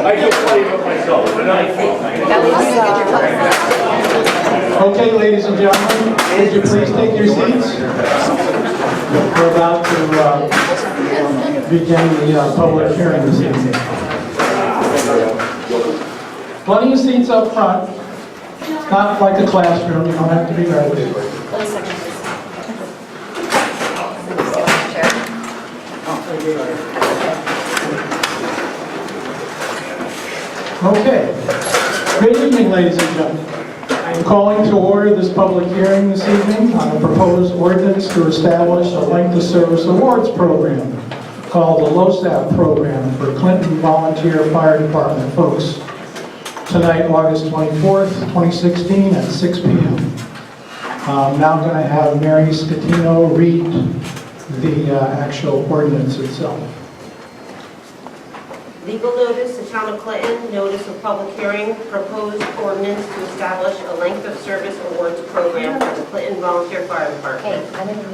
I just played with myself, but Okay, ladies and gentlemen, would you please take your seats? We're about to begin the public hearing this evening. Plenty of seats up front. Not like a classroom, you don't have to be nervous. Okay. Good evening, ladies and gentlemen. I'm calling to order this public hearing this evening on a proposed ordinance to establish a length of service awards program called the LOSAP program for Clinton Volunteer Fire Department folks. Tonight, August 24th, 2016 at 6 p.m. I'm now going to have Mary Scatino read the actual ordinance itself. Legal notice, the Town of Clinton, notice of public hearing, proposed ordinance to establish a length of service awards program for the Clinton Volunteer Fire Department.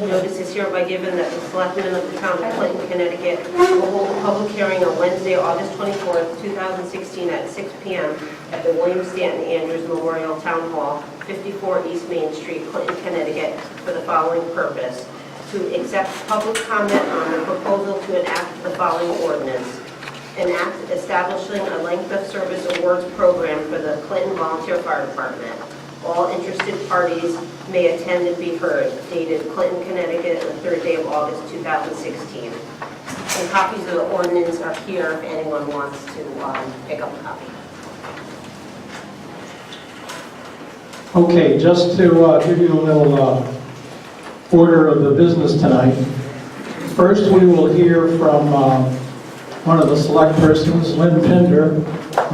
Notice is hereby given that the Selectmen of the Town of Clinton, Connecticut will hold a public hearing on Wednesday, August 24th, 2016 at 6 p.m. at the William Stanton Andrews Memorial Town Hall, 54 East Main Street, Clinton, Connecticut, for the following purpose: to accept public comment on the proposal to enact the following ordinance. An act establishing a length of service awards program for the Clinton Volunteer Fire Department. All interested parties may attend and be heard. Dated Clinton, Connecticut, the 3rd day of August 2016. And copies of the ordinance are here if anyone wants to pick up a copy. Okay, just to give you a little order of the business tonight. First, we will hear from one of the select persons, Lynn Pinder,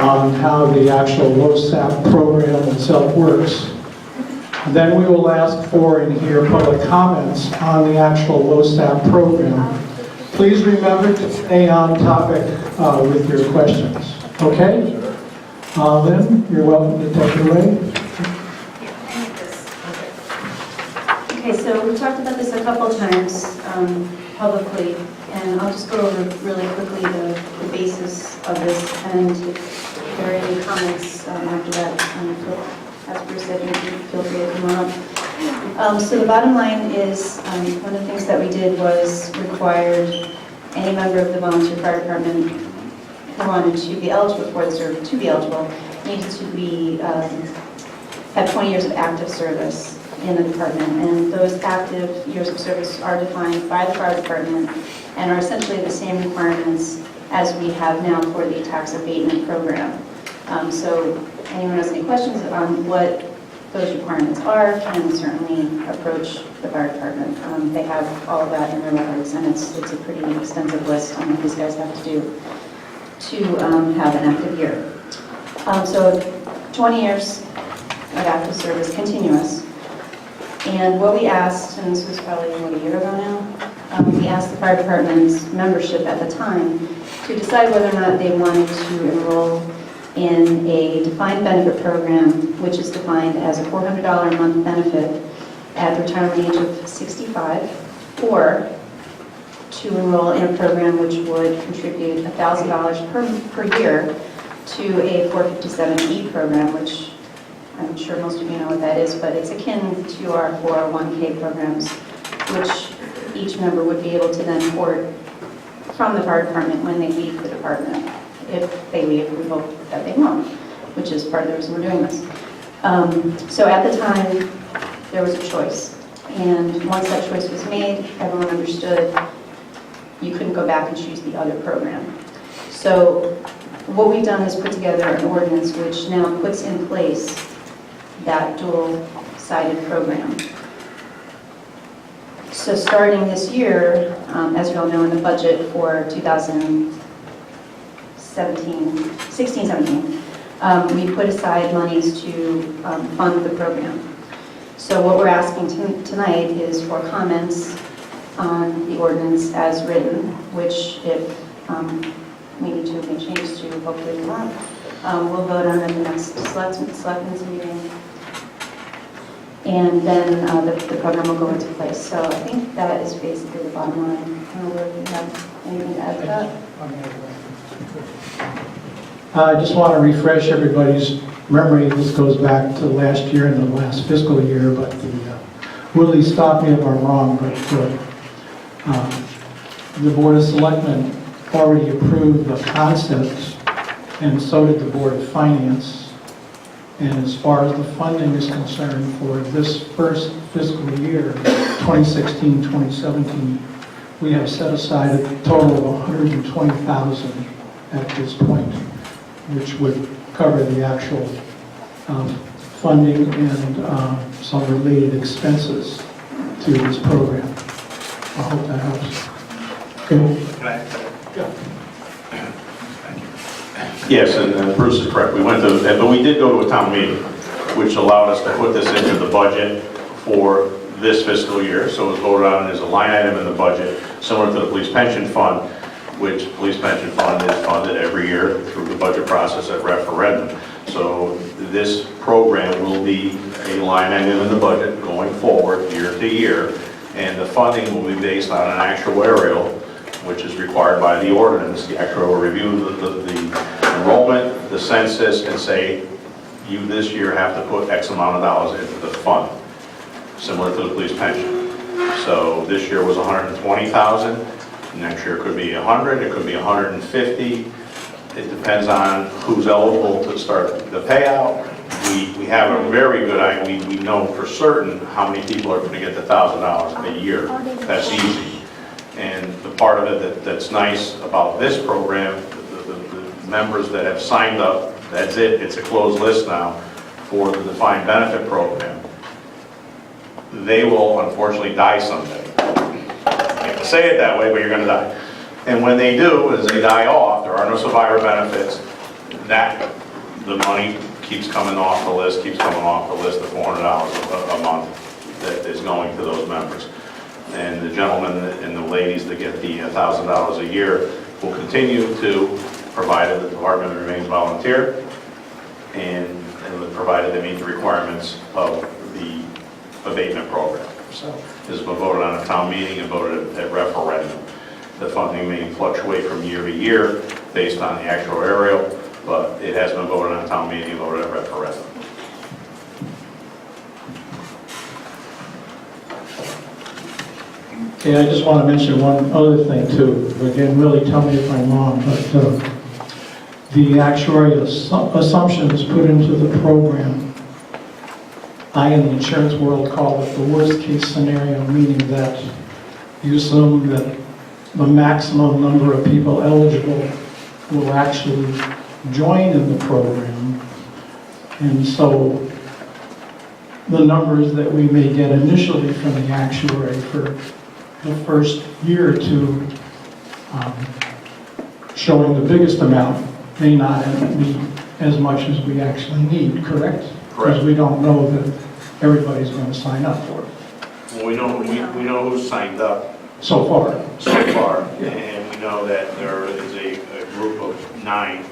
on how the actual LOSAP program itself works. Then we will ask for and hear public comments on the actual LOSAP program. Please remember to stay on topic with your questions. Okay? Lynn, you're welcome to take it away. Okay, so we talked about this a couple times publicly, and I'll just go over really quickly the basis of this, and if there are any comments after that, as Bruce said, you can feel free to come up. So the bottom line is, one of the things that we did was required any member of the volunteer fire department who wanted to be eligible for the service, needed to be have 20 years of active service in the department, and those active years of service are defined by the fire department and are essentially the same requirements as we have now for the tax abatement program. So anyone has any questions on what those requirements are can certainly approach the fire department. They have all of that in their records, and it's a pretty extensive list on what these guys have to do to have an active year. So 20 years of active service, continuous. And what we asked, and this was probably a year ago now, we asked the fire department's membership at the time to decide whether or not they wanted to enroll in a defined benefit program, which is defined as a $400 a month benefit at the retirement age of 65, or to enroll in a program which would contribute $1,000 per year to a 457E program, which I'm sure most of you know what that is, but it's akin to our 401k programs, which each member would be able to then port from the fire department when they leave the department. If they leave, we hope that they won't, which is part of the reason we're doing this. So at the time, there was a choice. And once that choice was made, everyone understood you couldn't go back and choose the other program. So what we've done is put together an ordinance which now puts in place that dual-sided program. So starting this year, as you all know, in the budget for 2016-17, we put aside monies to fund the program. So what we're asking tonight is for comments on the ordinance as written, which if we need to make changes to, hopefully we won't. We'll vote on it at the next selectmen's meeting. And then the program will go into place. So I think that is basically the bottom line. I don't know whether you have anything to add to that. I just want to refresh everybody's memory. This goes back to last year and the last fiscal year, but Willie, stop me if I'm wrong, but the Board of Selectmen already approved the concepts, and so did the Board of Finance. And as far as the funding is concerned for this first fiscal year, 2016-2017, we have set aside a total of $120,000 at this point, which would cover the actual funding and some related expenses to this program. I hope that helps. Okay. Yes, and Bruce is correct. We went to, but we did go to a town meeting, which allowed us to put this into the budget for this fiscal year. So it was voted on as a line item in the budget, similar to the police pension fund, which police pension fund is funded every year through the budget process at referendum. So this program will be a line item in the budget going forward year to year, and the funding will be based on an actuarial, which is required by the ordinance. The actuarial review the enrollment, the census, and say, you this year have to put X amount of dollars into the fund, similar to the police pension. So this year was 120,000. Next year it could be 100, it could be 150. It depends on who's eligible to start the payout. We have a very good idea. We know for certain how many people are going to get the $1,000 a year. That's easy. And the part of it that's nice about this program, the members that have signed up, that's it. It's a closed list now for the defined benefit program. They will unfortunately die someday. I hate to say it that way, but you're going to die. And when they do, as they die off, there are no survivor benefits. That the money keeps coming off the list, the $400 a month that is going to those members. And the gentlemen and the ladies that get the $1,000 a year will continue to, provided the department remains volunteer, and provided they meet the requirements of the abatement program. So this has been voted on at town meeting and voted at referendum. The funding may fluctuate from year to year based on the actuarial, but it has been voted on town meeting and voted at referendum. Okay, I just want to mention one other thing too. Again, really tell me if I'm wrong, but the actuarial assumptions put into the program, I in the insurance world call it the worst case scenario, meaning that you assume that the maximum number of people eligible will actually join in the program. And so the numbers that we may get initially from the actuary for the first year or two showing the biggest amount may not be as much as we actually need, correct? Because we don't know that everybody's going to sign up for it. Well, we know who's signed up so far, and we know that there is a group of 9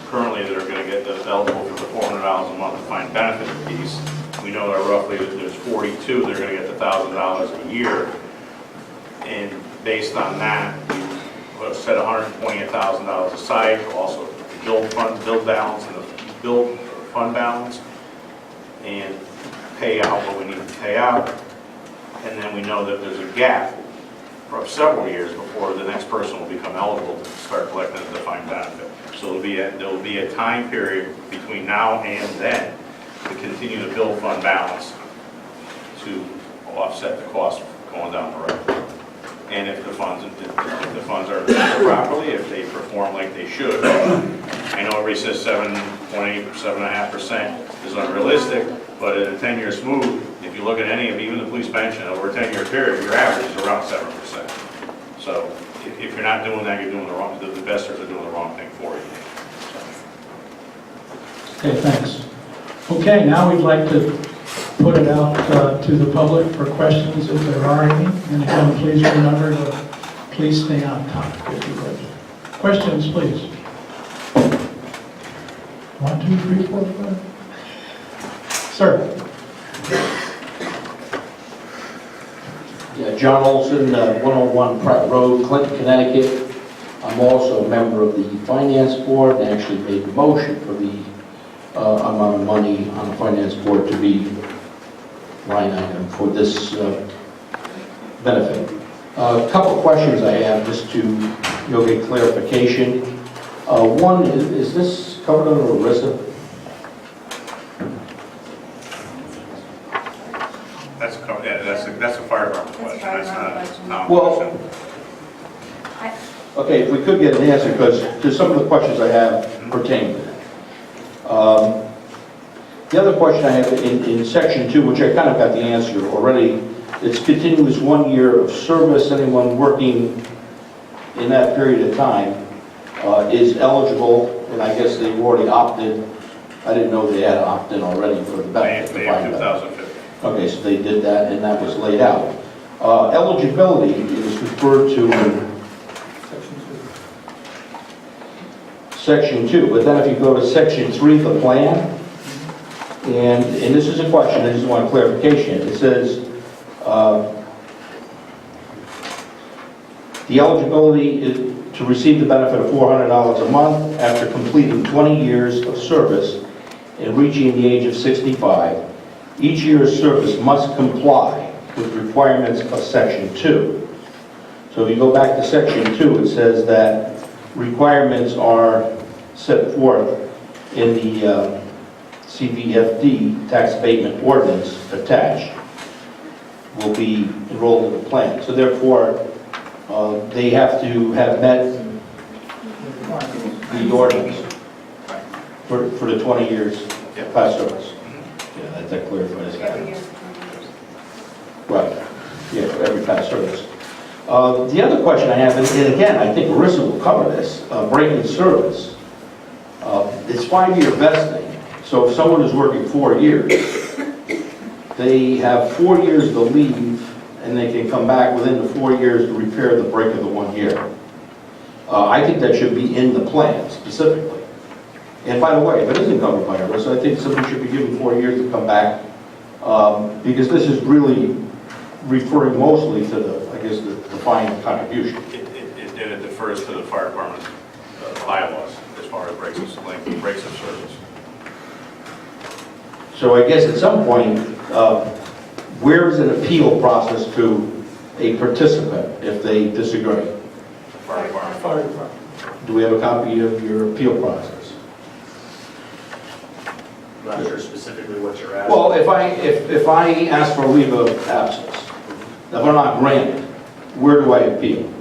currently that are going to get eligible for the $400 a month defined benefit piece. We know that roughly there's 42 that are going to get the $1,000 a year. And based on that, we've set $120,000 aside, also build fund balance and the build fund balance, and pay out what we need to pay out. And then we know that there's a gap for several years before the next person will become eligible to start collecting the defined benefit. So there'll be a time period between now and then to continue to build fund balance to offset the cost going down the road. And if the funds are used properly, if they perform like they should, I know everybody says 7.8, 7.5% is unrealistic, but at a 10-year smooth, if you look at any of even the police pension over a 10-year period, your average is around 7%. So if you're not doing that, you're doing the wrong. The investors are doing the wrong thing for you. Okay, thanks. Okay, now we'd like to put it out to the public for questions if there are any. And again, please remember to please stay on topic if you would. Questions, please. 1, 2, 3, 4, 5. Sir. Yeah, John Olson, 101 Pratt Road, Clinton, Connecticut. I'm also a member of the finance board and actually made the motion for the amount of money on the finance board to be line item for this benefit. A couple of questions I have just to get clarification. One, is this covered under ERISA? That's, that's a fire department question, fire that's department not a Well- question. Okay, if we could get an answer, because some of the questions I have pertain to that. The other question I have in section 2, which I kind of got the answer already, it's continuous 1 year of service. Anyone working in that period of time is eligible, and I guess they've already opted. I didn't know they had opted already for the benefit. May of 2015. Okay, so they did that, and that was laid out. Eligibility is referred to in section 2, but then if you go to section 3, the plan, and this is a question, I just want clarification. It says, the eligibility is to receive the benefit of $400 a month after completing 20 years of service and reaching the age of 65. Each year's service must comply with requirements of section 2. So if you go back to section 2, it says that requirements are set forth in the CVFD tax abatement ordinance attached, will be enrolled in the plan. So therefore, they have to have met the ordinance for the 20 years past service. Yeah, that clarifies that. Every year for 20 years. Right, yeah, for every past service. The other question I have, and again, I think ERISA will cover this, break-in service. It's 5-year vesting, so if someone is working 4 years, they have 4 years to leave, and they can come back within the 4 years to repair the break of the 1 year. I think that should be in the plan specifically. And by the way, if it isn't covered by ERISA, I think somebody should be given 4 years to come back, because this is really referring mostly to the, I guess, the defined contribution. It defers to the fire department bylaws as far as breaks of service. So I guess at some point, where is an appeal process to a participant if they disagree? Fire department. Fire department. Do we have a copy of your appeal process? I'm not sure specifically what you're asking. Well, if I ask for a leave of absence, if I'm not granted, where do I appeal?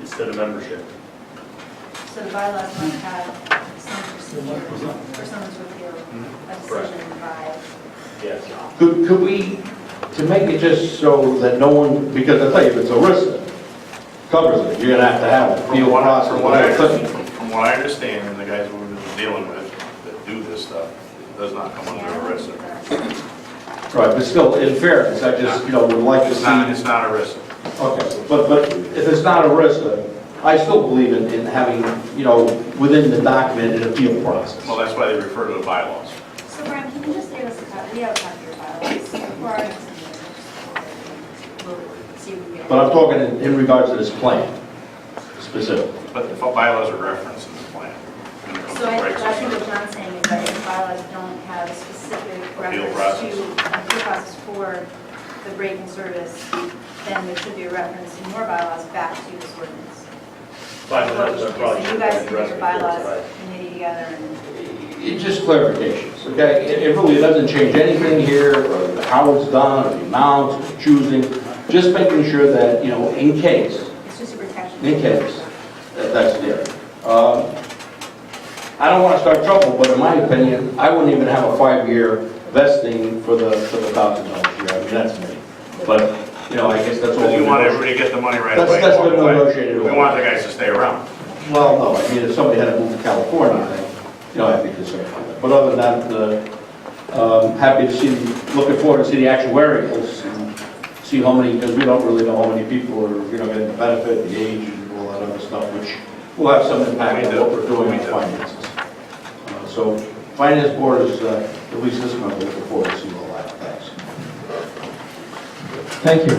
It's to the membership. So the bylaws must have some procedure for someone to appeal a decision by. Yes. Could we, to make it just so that no one, because I tell you, if it's ERISA, covers it, you're gonna have an appeal process. From what I understand, and the guys we've been dealing with that do this stuff, it does not come under ERISA. Right, but still, in fairness, I just, would like to It's see. not ERISA. Okay, but if it's not ERISA, I still believe in having, within the document, an appeal process. Well, that's why they refer to the bylaws. So Brian, can you just give us a copy? We have a copy of your bylaws for our next meeting. We'll see if we can. But I'm talking in regards to this plan, specifically. But the bylaws are referenced in the plan. when it comes So to I breaks of think service. what John's saying is that if bylaws don't have a specific Appeal reference to process. an appeal process for the break in service, then there should be a reference in your bylaws back to this ordinance. But What we should do. So you guys can address get your it bylaws tonight. committee together and. It's just clarifications, okay? It really doesn't change anything here, or how it's done, or the amounts, or choosing, just making sure that, in case, It's just a protection. in case, that's there. I don't want to start trouble, but in my opinion, I wouldn't even have a 5-year vesting for the $1,000 a year. I mean, that's me. But, I guess that's what Because we you want want. everybody to get the money right That's- away. that's walk what away. negotiated We was. want the guys to stay around. Well, no, I mean, if somebody had to move to California, then, I'd be concerned about that. But other than that, happy to see, looking forward to see the actuarials and see how many, because we don't really know how many people are, getting the benefit, the age, and all that other stuff, which will have some impact on what we're doing with finances. So, Finance Board is, at least this month, looking forward to seeing all that. Thanks. Thank you.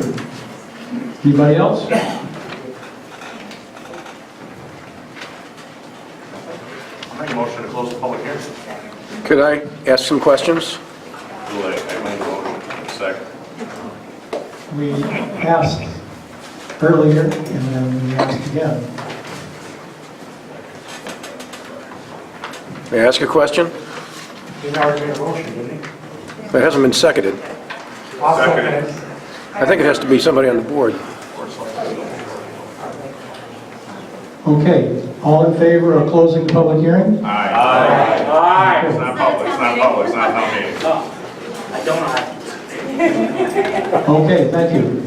Anybody else? a motion to close the public hearing. Could I ask some questions? I made the motion. Second. We asked earlier, and then we asked again. May I ask a question? He already made a motion, didn't he? It hasn't been seconded. I'll Second. second it. I think it has to be somebody on the board. Okay, all in favor of closing the public hearing? Aye. It's not public, it's not public, it's not town meeting. Okay, thank you.